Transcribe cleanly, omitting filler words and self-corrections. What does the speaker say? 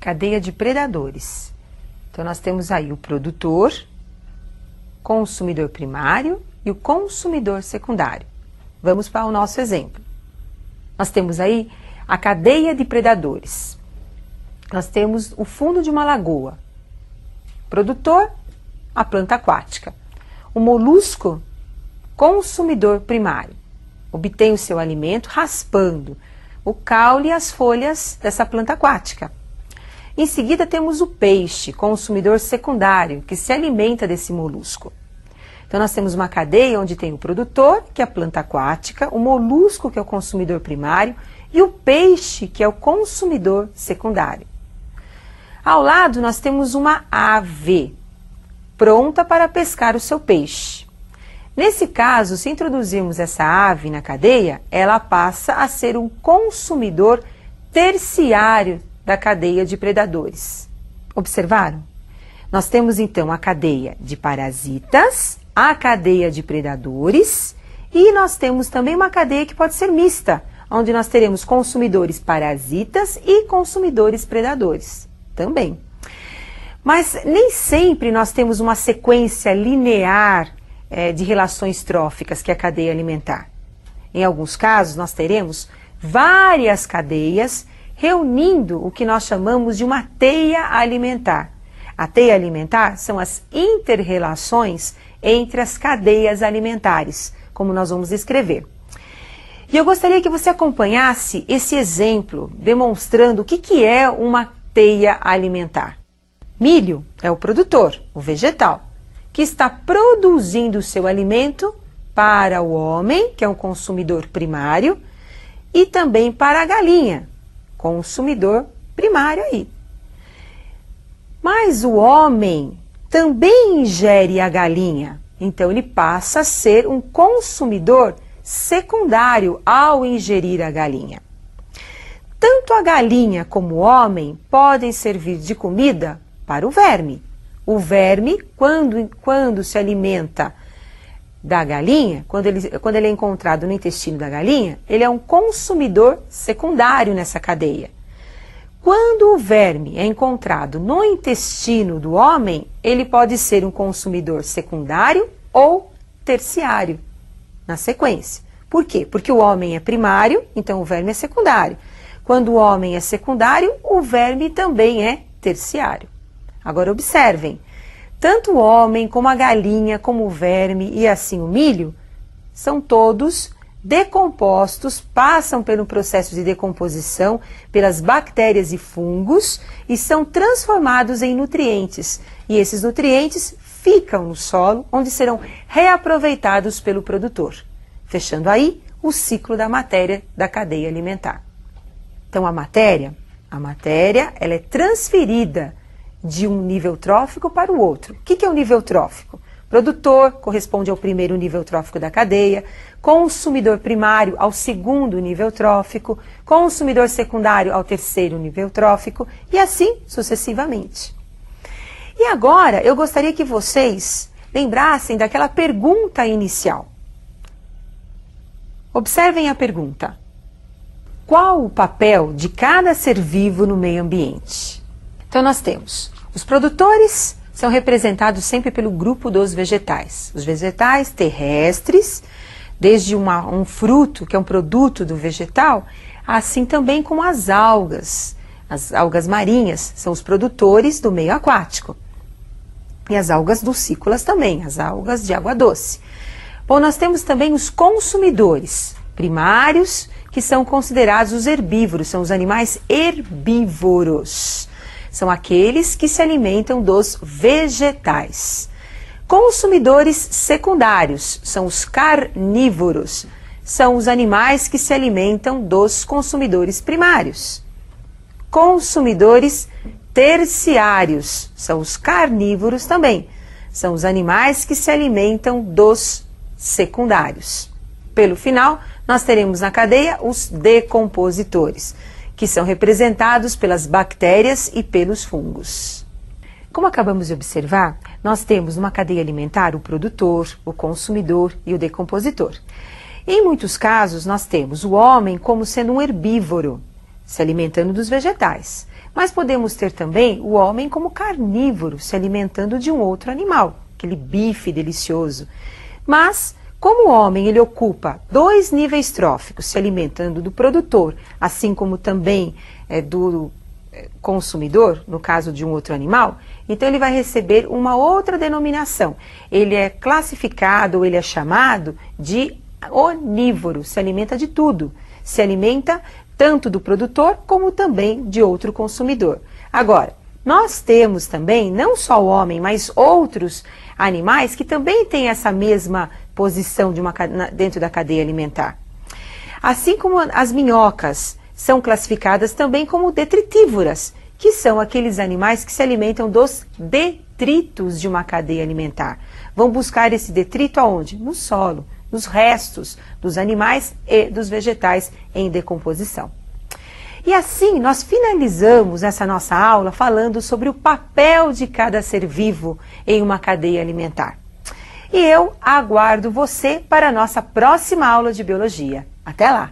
cadeia de predadores. Então, nós temos aí o produtor, consumidor primário e o consumidor secundário. Vamos para o nosso exemplo. Nós temos aí a cadeia de predadores. Nós temos o fundo de uma lagoa. Produtor, a planta aquática. O molusco, consumidor primário. Obtém o seu alimento raspando o caule e as folhas dessa planta aquática. Em seguida temos o peixe, consumidor secundário, que se alimenta desse molusco. Então nós temos uma cadeia onde tem o produtor, que é a planta aquática, o molusco, que é o consumidor primário, e o peixe, que é o consumidor secundário. Ao lado nós temos uma ave, pronta para pescar o seu peixe. Nesse caso, se introduzirmos essa ave na cadeia, ela passa a ser um consumidor terciário da cadeia de predadores. Observaram? Nós temos então a cadeia de parasitas, a cadeia de predadores e nós temos também uma cadeia que pode ser mista, onde nós teremos consumidores parasitas e consumidores predadores também. Mas nem sempre nós temos uma sequência linear de relações tróficas, que é a cadeia alimentar. Em alguns casos, nós teremos várias cadeias reunindo o que nós chamamos de uma teia alimentar. A teia alimentar são as inter-relações entre as cadeias alimentares, como nós vamos escrever. E eu gostaria que você acompanhasse esse exemplo, demonstrando o que é uma teia alimentar. Milho é o produtor, o vegetal, que está produzindo o seu alimento para o homem, que é um consumidor primário, e também para a galinha, consumidor primário aí. Mas o homem também ingere a galinha, então ele passa a ser um consumidor secundário ao ingerir a galinha. Tanto a galinha como o homem podem servir de comida para o verme. O verme, quando se alimenta da galinha, quando ele é encontrado no intestino da galinha, ele é um consumidor secundário nessa cadeia. Quando o verme é encontrado no intestino do homem, ele pode ser um consumidor secundário ou terciário na sequência. Por quê? Porque o homem é primário, então o verme é secundário. Quando o homem é secundário, o verme também é terciário. Agora observem, tanto o homem como a galinha, como o verme e assim o milho, são todos decompostos, passam pelo processo de decomposição pelas bactérias e fungos e são transformados em nutrientes. E esses nutrientes ficam no solo, onde serão reaproveitados pelo produtor, fechando aí o ciclo da matéria da cadeia alimentar. Então a matéria ela é transferida de um nível trófico para o outro. O que é o nível trófico? Produtor corresponde ao primeiro nível trófico da cadeia, consumidor primário ao segundo nível trófico, consumidor secundário ao terceiro nível trófico e assim sucessivamente. E agora eu gostaria que vocês lembrassem daquela pergunta inicial. Observem a pergunta. Qual o papel de cada ser vivo no meio ambiente? Então nós temos os produtores, são representados sempre pelo grupo dos vegetais. Os vegetais terrestres, desde um fruto, que é um produto do vegetal, assim também como as algas. As algas marinhas são os produtores do meio aquático. E as algas dulcícolas também, as algas de água doce. Bom, nós temos também os consumidores primários, que são considerados os herbívoros, são os animais herbívoros. São aqueles que se alimentam dos vegetais. Consumidores secundários são os carnívoros. São os animais que se alimentam dos consumidores primários. Consumidores terciários são os carnívoros também. São os animais que se alimentam dos secundários. Pelo final, nós teremos na cadeia os decompositores, que são representados pelas bactérias e pelos fungos. Como acabamos de observar, nós temos numa cadeia alimentar o produtor, o consumidor e o decompositor. Em muitos casos, nós temos o homem como sendo um herbívoro, se alimentando dos vegetais. Mas podemos ter também o homem como carnívoro, se alimentando de um outro animal, aquele bife delicioso. Mas, como o homem ele ocupa 2 níveis tróficos, se alimentando do produtor, assim como também do consumidor, no caso de um outro animal, então ele vai receber uma outra denominação. Ele é classificado, ou ele é chamado de onívoro, se alimenta de tudo. Se alimenta tanto do produtor como também de outro consumidor. Agora, nós temos também, não só o homem, mas outros animais que também têm essa mesma posição dentro da cadeia alimentar. Assim como as minhocas são classificadas também como detritívoras, que são aqueles animais que se alimentam dos detritos de uma cadeia alimentar. Vão buscar esse detrito aonde? No solo, nos restos dos animais e dos vegetais em decomposição. E assim nós finalizamos essa nossa aula falando sobre o papel de cada ser vivo em uma cadeia alimentar. E eu aguardo você para a nossa próxima aula de biologia. Até lá!